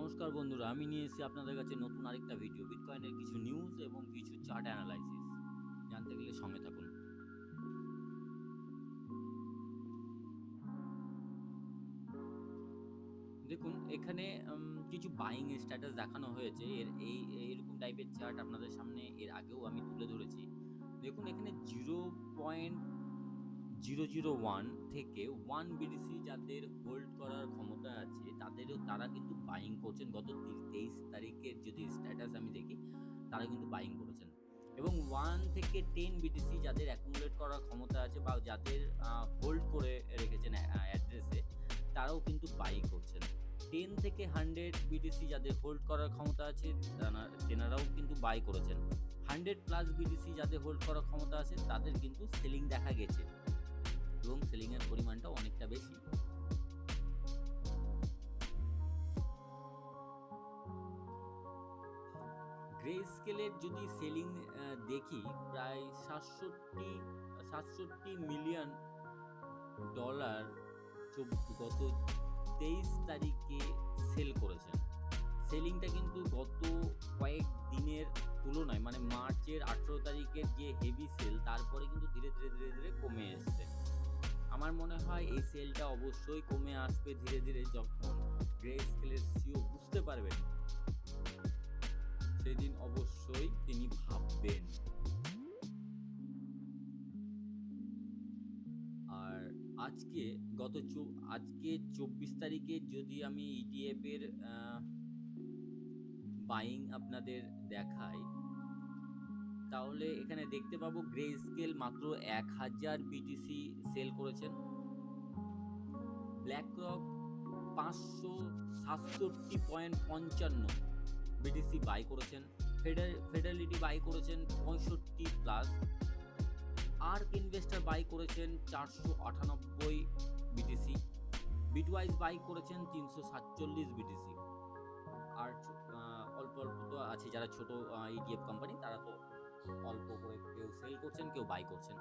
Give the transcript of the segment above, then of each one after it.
নমস্কার বন্ধুরা, আমি নিয়ে এসেছি আপনাদের কাছে নতুন আরেকটা ভিডিও। বিটকয়েনের কিছু নিউজ এবং কিছু চার্ট অ্যানালাইসিস জানতে গেলে সঙ্গে থাকুন। দেখুন এখানে কিছু বাইং স্ট্যাটাস দেখানো হয়েছে। এইরকম টাইপের চার্ট আপনাদের সামনে এর আগেও আমি তুলে ধরেছি। দেখুন এখানে 0.001 থেকে 1 বিটিসি যাদের হোল্ড করার ক্ষমতা আছে তারা কিন্তু বাইং করছেন। গত 23 তারিখের যদি স্ট্যাটাস আমি দেখি, তারা কিন্তু বাইং করেছেন। এবং 1 থেকে 10 বিটিসি যাদের অ্যাকুমুলেট করার ক্ষমতা আছে বা যাদের হোল্ড করে রেখেছেন অ্যাড্রেসে, তারাও কিন্তু বাই করছেন। 10 থেকে 100 বিটিসি যাদের হোল্ড করার ক্ষমতা আছে তেনারাও কিন্তু বাই করেছেন। 100 প্লাস বিটিসি যাদের হোল্ড করার ক্ষমতা আছে তাদের কিন্তু সেলিং দেখা গেছে এবং সেলিং এর পরিমাণটা অনেকটা বেশি। গ্রে স্কেলের যদি সেলিং দেখি, প্রায় 67 মিলিয়ন ডলার গত 23 তারিখে সেল করেছেন। সেলিংটা কিন্তু গত কয়েক দিনের তুলনায়, মানে মার্চের 18 তারিখের যে হেভি সেল, তারপরে কিন্তু ধীরে ধীরে কমে এসছে। আমার মনে হয় এই সেলটা অবশ্যই কমে আসবে ধীরে ধীরে। যখন গ্রে স্কেলের সিও বুঝতে পারবেন, সেদিন অবশ্যই তিনি ভাববেন। আর আজকে আজকে 24 তারিখে যদি আমি ইটিএফ এর বাইং আপনাদের দেখাই, তাহলে এখানে দেখতে পাবো গ্রে স্কেল মাত্র 1000 বিটিসি সেল করেছেন। ব্ল্যাক রক 567.55 বিটিসি বাই করেছেন। ফেডারেলিটি বাই করেছেন 65 প্লাস। আর্ক ইনভেস্টর বাই করেছেন 498 বিটিসি। বিটওয়াইজ বাই করেছেন 347 বিটিসি। আর অল্প তো আছে যারা ছোট ইটিএফ কোম্পানি, তারা তো অল্প করে কেউ সেল করছেন, কেউ বাই করছেন।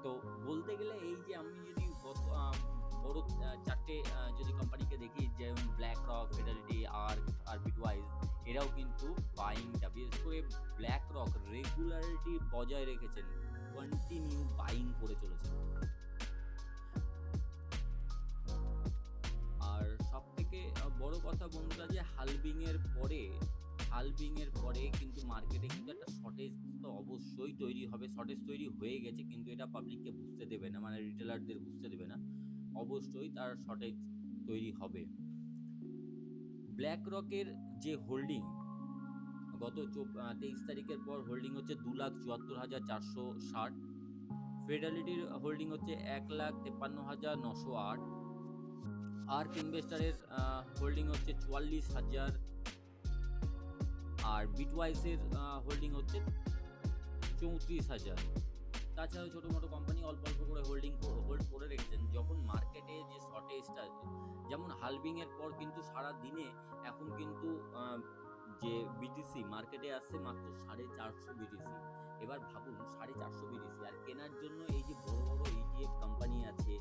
তো বলতে গেলে এই যে আমি যদি বড় চারটে যদি কোম্পানিকে দেখি, যেমন ব্ল্যাক রক, ফেডারেলিটি, আর্ক আর বিটওয়াইজ, এরাও কিন্তু বাইংটা, বিশেষ করে ব্ল্যাক রক রেগুলারিটি বজায় রেখেছেন, কন্টিনিউ বাইং করে চলেছেন। আর সব থেকে বড় কথা বন্ধুরা, যে হালবিং এর পরে কিন্তু মার্কেটে কিন্তু একটা শর্টেজ তো অবশ্যই তৈরি হবে। শর্টেজ তৈরি হয়ে গেছে, কিন্তু এটা পাবলিককে বুঝতে দেবে না, মানে রিটেলারদের বুঝতে দেবে না। অবশ্যই তার শর্টেজ তৈরি হবে। ব্ল্যাক রকের যে হোল্ডিং, গত 23 তারিখের পর হোল্ডিং হচ্ছে 2,74,460। ফেডারেলিটির হোল্ডিং হচ্ছে 1,53,908। আর্ক ইনভেস্টারের হোল্ডিং হচ্ছে 44,000। আর বিটওয়াইসের হোল্ডিং হচ্ছে 34,000। তাছাড়াও ছোটো মোটো কোম্পানি অল্প করে হোল্ড করে রেখেছেন। যখন মার্কেটে যে শর্টেজটা আছে, যেমন হালবিংয়ের পর কিন্তু সারা দিনে এখন কিন্তু যে বিটিসি মার্কেটে আসছে মাত্র 450 বিটিসি। এবার ভাবুন 450 বিটিসি, আর কেনার জন্য এই যে বড় বড় ইটিএফ কোম্পানি আছে,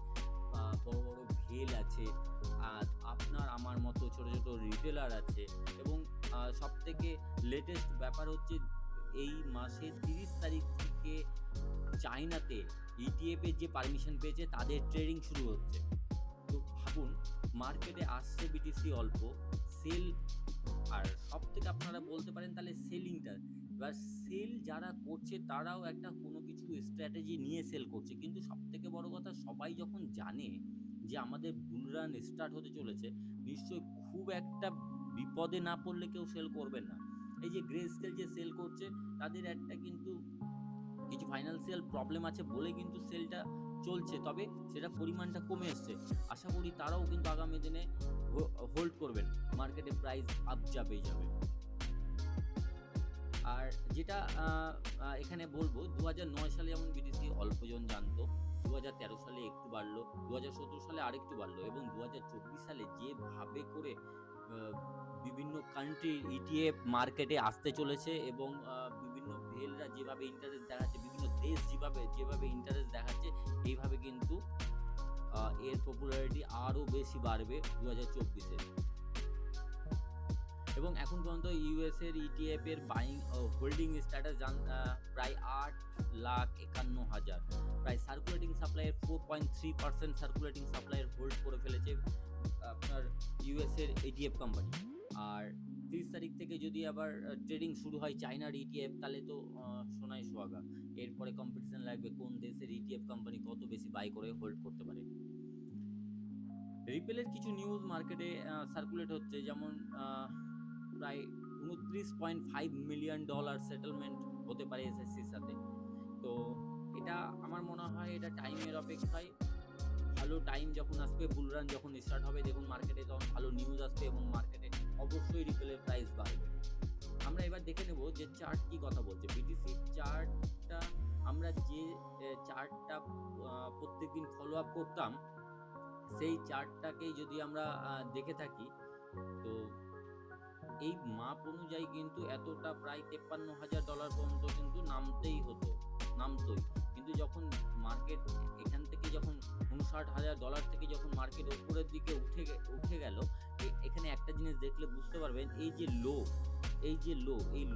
বড় বড় ভেল আছে, আর আপনার আমার মতো ছোট ছোট রিটেলার আছে। এবং সব থেকে লেটেস্ট ব্যাপার হচ্ছে, এই মাসের 30 তারিখ থেকে চায়নাতে ইটিএফ এর যে পারমিশন পেয়েছে, তাদের ট্রেডিং শুরু হচ্ছে। তো ভাবুন, মার্কেটে আসছে বিটিসি অল্প, সেল, আর সব থেকে আপনারা বলতে পারেন তাহলে সেলিংটা। এবার সেল যারা করছে তারাও একটা কোনো কিছু স্ট্র্যাটেজি নিয়ে সেল করছে, কিন্তু সব থেকে বড় কথা, সবাই যখন জানে যে আমাদের বুল রান স্টার্ট হতে চলেছে, নিশ্চয়ই খুব একটা বিপদে না পড়লে কেউ সেল করবেন না। এই যে গ্রে স্কেল যে সেল করছে, তাদের একটা কিন্তু কিছু ফাইন্যান্সিয়াল প্রবলেম আছে বলে কিন্তু সেলটা চলছে, তবে সেটা পরিমাণটা কমে এসছে। আশা করি তারাও কিন্তু আগামী দিনে হোল্ড করবেন, মার্কেটে প্রাইস আপ যাবে। আর যেটা এখানে বলবো, 2009 সালে যেমন বিটিসি অল্পজন জানতো, 2013 সালে একটু বাড়লো, 2017 সালে আরেকটু বাড়লো, এবং 2024 সালে যেভাবে করে বিভিন্ন কান্ট্রির ইটিএফ মার্কেটে আসতে চলেছে, এবং বিভিন্ন ভেলরা যেভাবে ইন্টারেস্ট দেখাচ্ছে, বিভিন্ন দেশ যেভাবে ইন্টারেস্ট দেখাচ্ছে, এইভাবে কিন্তু এর পপুলারিটি আরও বেশি বাড়বে 2024-এ। এবং এখন পর্যন্ত ইউএস এর ইটিএফ এর বাইং হোল্ডিং স্ট্যাটাস প্রায় 8,51,000, প্রায় সার্কুলেটিং সাপ্লাইয়ের 4.3% সার্কুলেটিং সাপ্লাইয়ের হোল্ড করে ফেলেছে আপনার ইউএস এর ইটিএফ কোম্পানি। আর 30 তারিখ থেকে যদি আবার ট্রেডিং শুরু হয় চায়নার ইটিএফ, তাহলে তো সোনায় সোহাগা। এরপরে কম্পিটিশন লাগবে কোন দেশের ইটিএফ কোম্পানি কত বেশি বাই করে হোল্ড করতে পারে। রিপেলের কিছু নিউজ মার্কেটে সার্কুলেট হচ্ছে, যেমন প্রায় $29.5 মিলিয়ন সেটেলমেন্ট হতে পারে এসএসসির সাথে। তো এটা আমার মনে হয় এটা টাইমের অপেক্ষায়, ভালো টাইম যখন আসবে, বুলরান যখন স্টার্ট হবে, দেখুন মার্কেটে তখন ভালো নিউজ আসবে এবং মার্কেটে অবশ্যই রিপেলের প্রাইস বাড়বে। আমরা এবার দেখে নেব যে চার্ট কি কথা বলছে। বিটিসি চার্টটা, আমরা যে চার্টটা প্রত্যেকদিন ফলো আপ করতাম, সেই চার্টটাকেই যদি আমরা দেখে থাকি, তো এই মাপ অনুযায়ী কিন্তু এতটা প্রায় $53,000 পর্যন্ত কিন্তু নামতোই। কিন্তু যখন মার্কেট এখান থেকে যখন $59,000 থেকে যখন মার্কেট উপরের দিকে উঠে গেল, এখানে একটা জিনিস দেখলে বুঝতে পারবেন, এই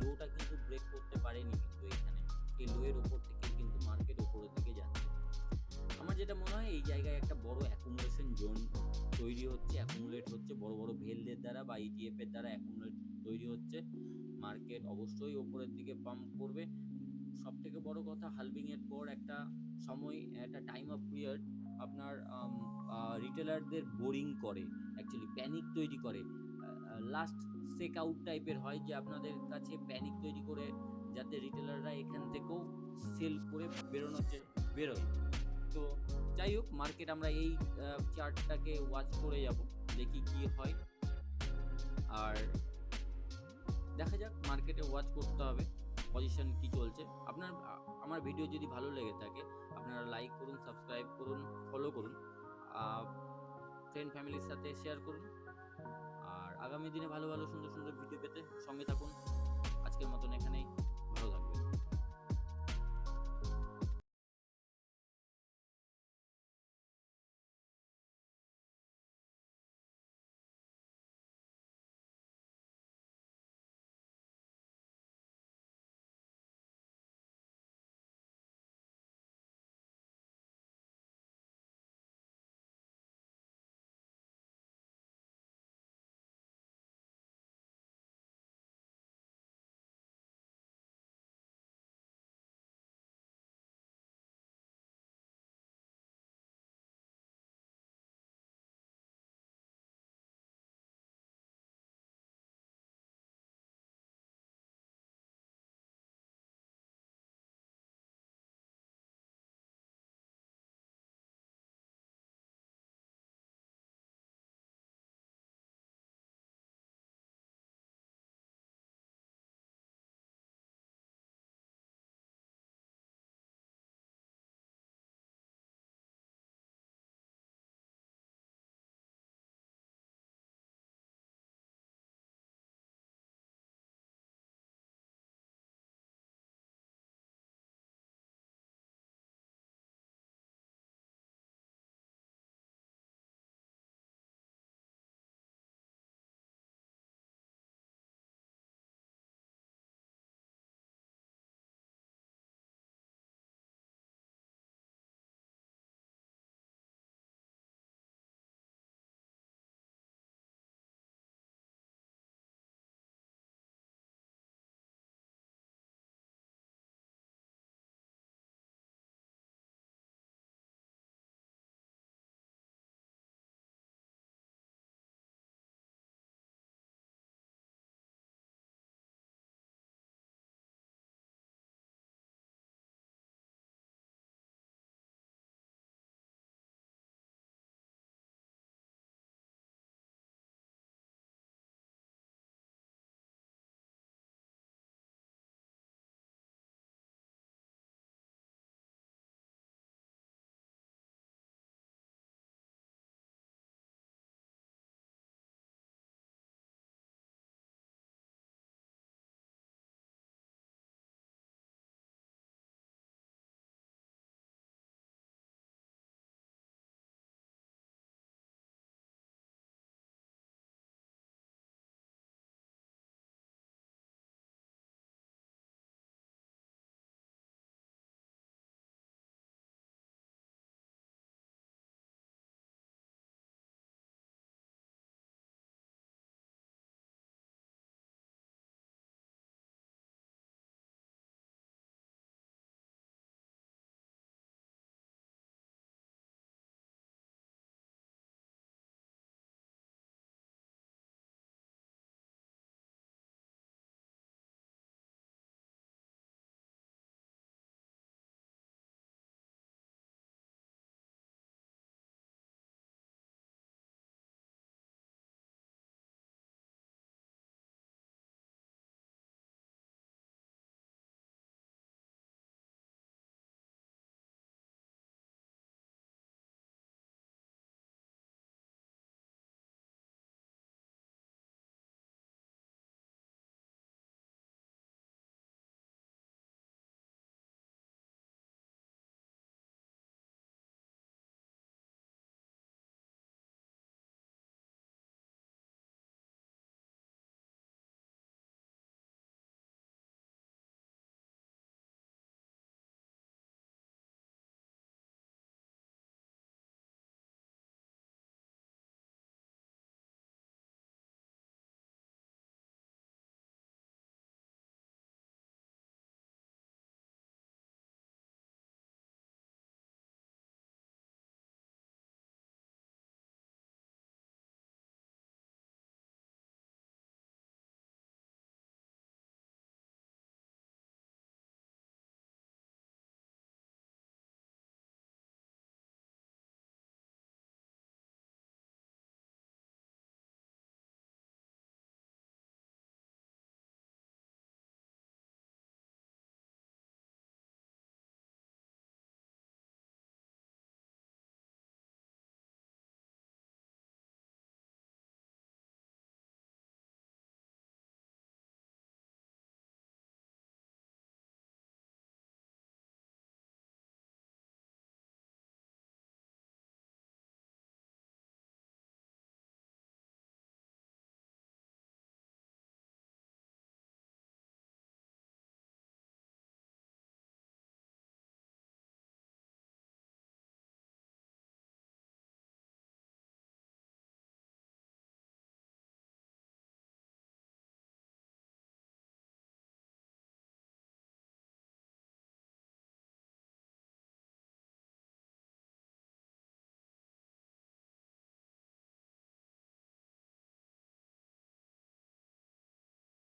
লোটা কিন্তু ব্রেক করতে পারেনি। কিন্তু এখানে এই লো এর উপর থেকে কিন্তু মার্কেট উপরের দিকে যাচ্ছে। আমার যেটা মনে হয় এই জায়গায় একটা বড় অ্যাকুমুলেশন জোন অ্যাকুমুলেট হচ্ছে বড় বড় ভেলদের দ্বারা বা ইটিএফ এর দ্বারা অ্যাকুমুলেট তৈরি হচ্ছে। মার্কেট অবশ্যই উপরের দিকে পাম্প করবে। সব থেকে বড় কথা, হালভিং এর পর একটা সময়, একটা টাইম অফ পিরিয়ড আপনার রিটেলারদের বোরিং করে, অ্যাকচুয়ালি প্যানিক তৈরি করে। লাস্ট চেক আউট টাইপের হয়, যে আপনাদের কাছে প্যানিক তৈরি করে যাতে রিটেলাররা এখান থেকেও সেল করে বেরোয়। তো যাই হোক, মার্কেট আমরা এই চার্টটাকে ওয়াচ করে যাব, দেখি কি হয়। আর দেখা যাক, মার্কেটে ওয়াচ করতে হবে পজিশন কি চলছে। আমার ভিডিও যদি ভালো লেগে থাকে, আপনারা লাইক করুন, সাবস্ক্রাইব করুন, ফলো করুন, ফ্রেন্ড ফ্যামিলির সাথে শেয়ার করুন। আর আগামী দিনে ভালো ভালো সুন্দর সুন্দর ভিডিও পেতে সঙ্গে থাকুন। আজকের মতন এখানেই।